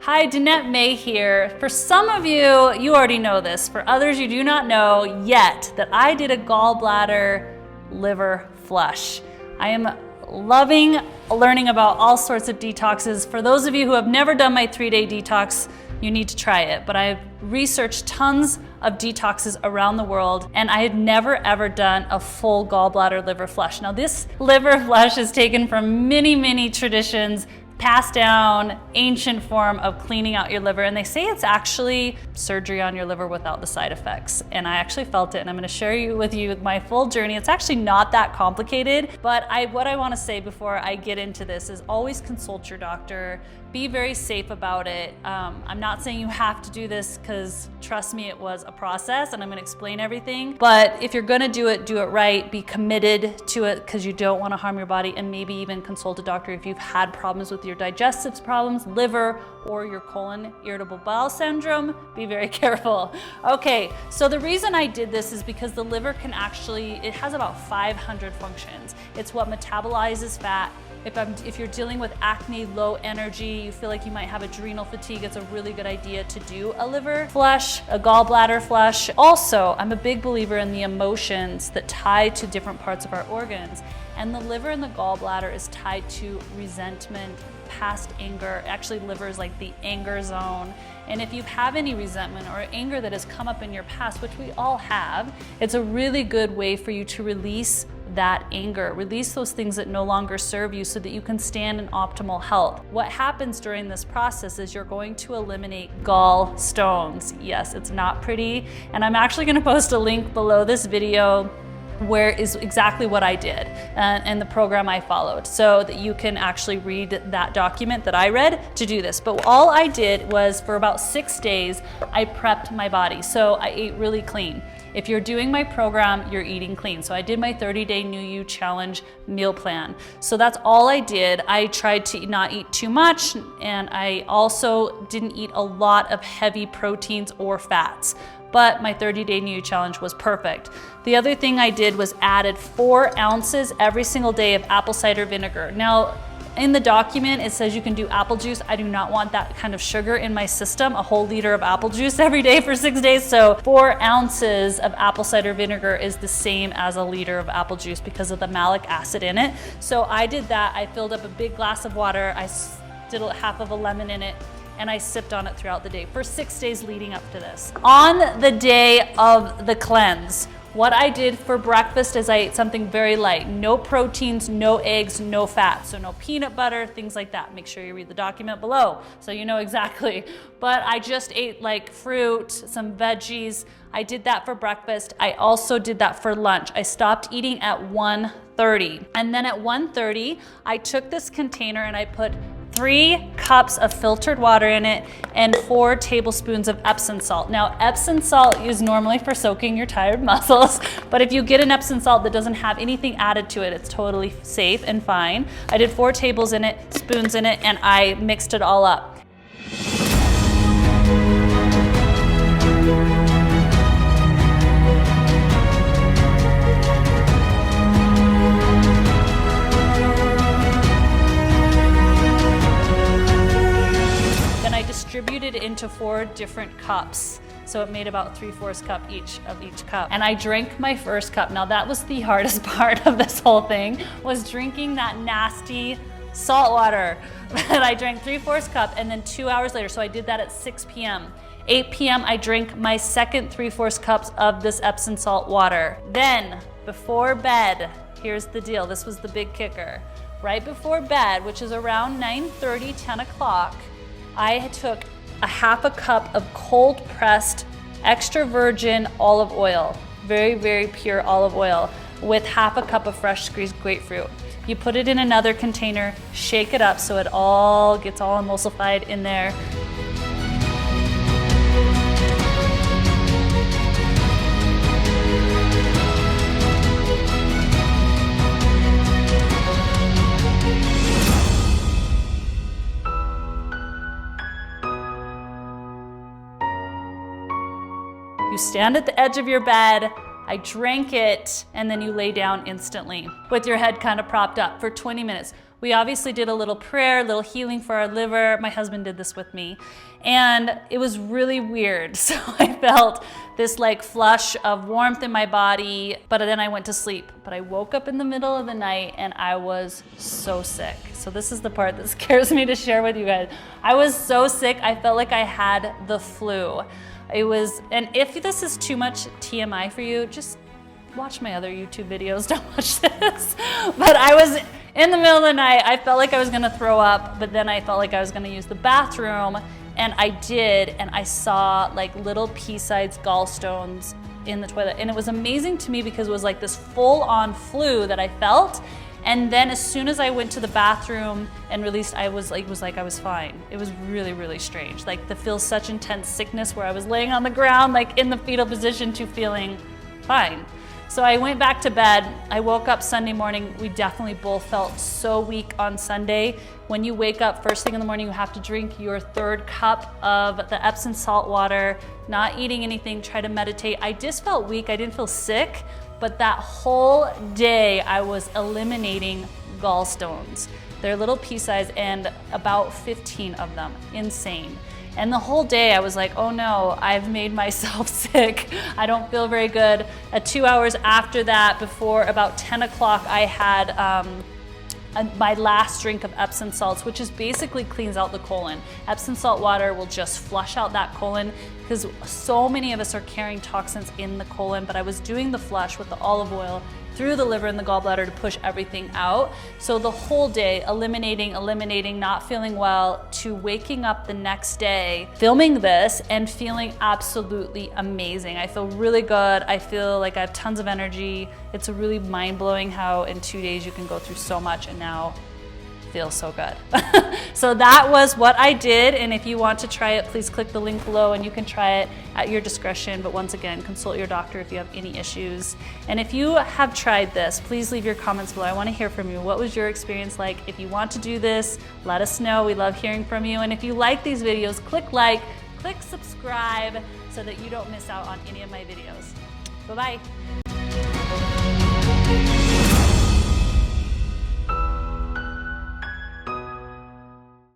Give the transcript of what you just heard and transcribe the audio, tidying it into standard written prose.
Hi, Danette May here. For some of you, you already know this. For others, you do not know yet that I did a gallbladder liver flush. I am loving learning about all sorts of detoxes. For those of you who have never done my 3-day detox, you need to try it. But I've researched tons of detoxes around the world, and I had never ever done a full gallbladder liver flush. Now, this liver flush is taken from many traditions, passed down, ancient form of cleaning out your liver, and they say it's actually surgery on your liver without the side effects. And I actually felt it, and I'm going to share with you my full journey. It's actually not that complicated, but what I want to say before I get into this is always consult your doctor. Be very safe about it. I'm not saying you have to do this, because trust me, it was a process, and I'm going to explain everything. But if you're going to do it right. Be committed to it, because you don't want to harm your body, and maybe even consult a doctor if you've had problems with your digestive problems, liver, or your colon irritable bowel syndrome. Be very careful. Okay, so the reason I did this is because the liver it has about 500 functions. It's what metabolizes fat. If you're dealing with acne, low energy, you feel like you might have adrenal fatigue, it's a really good idea to do a liver flush, a gallbladder flush. Also, I'm a big believer in the emotions that tie to different parts of our organs. And the liver and the gallbladder is tied to resentment, past anger. Actually, liver is like the anger zone. And if you have any resentment or anger that has come up in your past, which we all have, it's a really good way for you to release that anger, release those things that no longer serve you so that you can stand in optimal health. What happens during this process is you're going to eliminate gallstones. Yes, it's not pretty. And I'm actually going to post a link below this video where is exactly what I did and the program I followed, so that you can actually read that document that I read to do this. But all I did was, for about 6 days, I prepped my body. So I ate really clean. If you're doing my program, you're eating clean. So I did my 30-day New You Challenge meal plan. So that's all I did. I tried to not eat too much, and I also didn't eat a lot of heavy proteins or fats. But my 30-day New You Challenge was perfect. The other thing I did was added 4 ounces every single day of apple cider vinegar. Now, in the document, it says you can do apple juice. I do not want that kind of sugar in my system, a whole liter of apple juice every day for 6 days. So 4 ounces of apple cider vinegar is the same as a liter of apple juice because of the malic acid in it. So I did that. I filled up a big glass of water. I did half of a lemon in it, and I sipped on it throughout the day for 6 days leading up to this. On the day of the cleanse, what I did for breakfast is I ate something very light. No proteins, no eggs, no fat. So no peanut butter, things like that. Make sure you read the document below so you know exactly. But I just ate like fruit, some veggies. I did that for breakfast. I also did that for lunch. I stopped eating at 1:30. And then at 1:30, I took this container and I put 3 cups of filtered water in it and 4 tablespoons of Epsom salt. Now, Epsom salt is normally for soaking your tired muscles, but if you get an Epsom salt that doesn't have anything added to it, it's totally safe and fine. I did 4 tablespoons in it, and I mixed it all up. Distributed into 4 different cups. So it made about 3/4 cup each of each cup. And I drank my first cup. Now that was the hardest part of this whole thing, was drinking that nasty salt water. But I drank 3/4 cup, and then 2 hours later, so I did that at 6 p.m. 8 p.m. I drank my second 3/4 cups of this Epsom salt water. Then, before bed, here's the deal. This was the big kicker. Right before bed, which is around 9:30, 10 o'clock, I took a half a cup of cold pressed extra virgin olive oil, very pure olive oil, with half a cup of fresh squeezed grapefruit. You put it in another container, shake it up so it all gets all emulsified in there. You stand at the edge of your bed, I drank it, and then you lay down instantly with your head kind of propped up for 20 minutes. We obviously did a little prayer, a little healing for our liver. My husband did this with me, and it was really weird. So I felt this like flush of warmth in my body, but then I went to sleep. But I woke up in the middle of the night and I was so sick. So this is the part that scares me to share with you guys. I was so sick, I felt like I had the flu. And if this is too much TMI for you, just watch my other YouTube videos, don't watch this. But I was in the middle of the night, I felt like I was gonna throw up, but then I felt like I was gonna use the bathroom, and I did, and I saw like little pea-sized gallstones in the toilet. And it was amazing to me because it was like this full-on flu that I felt. And then as soon as I went to the bathroom and released, I was fine. It was really, really strange. Like to feel such intense sickness where I was laying on the ground, like in the fetal position, to feeling fine. So I went back to bed. I woke up Sunday morning. We definitely both felt so weak on Sunday. When you wake up first thing in the morning, you have to drink your 3rd cup of the Epsom salt water, not eating anything, try to meditate. I just felt weak. I didn't feel sick, but that whole day I was eliminating gallstones. They're little pea-sized and about 15 of them. Insane. And the whole day I was like, oh no, I've made myself sick. I don't feel very good. 2 hours after that, before about 10 o'clock, I had my last drink of Epsom salts, which is basically cleans out the colon. Epsom salt water will just flush out that colon because so many of us are carrying toxins in the colon, but I was doing the flush with the olive oil through the liver and the gallbladder to push everything out. So the whole day, eliminating, not feeling well, to waking up the next day, filming this and feeling absolutely amazing. I feel really good. I feel like I have tons of energy. It's really mind-blowing how in 2 days you can go through so much and now feel so good. So that was what I did, and if you want to try it, please click the link below and you can try it at your discretion. But once again, consult your doctor if you have any issues. And if you have tried this, please leave your comments below. I want to hear from you. What was your experience like? If you want to do this, let us know. We love hearing from you. And if you like these videos, click like, click subscribe so that you don't miss out on any of my videos. Bye-bye.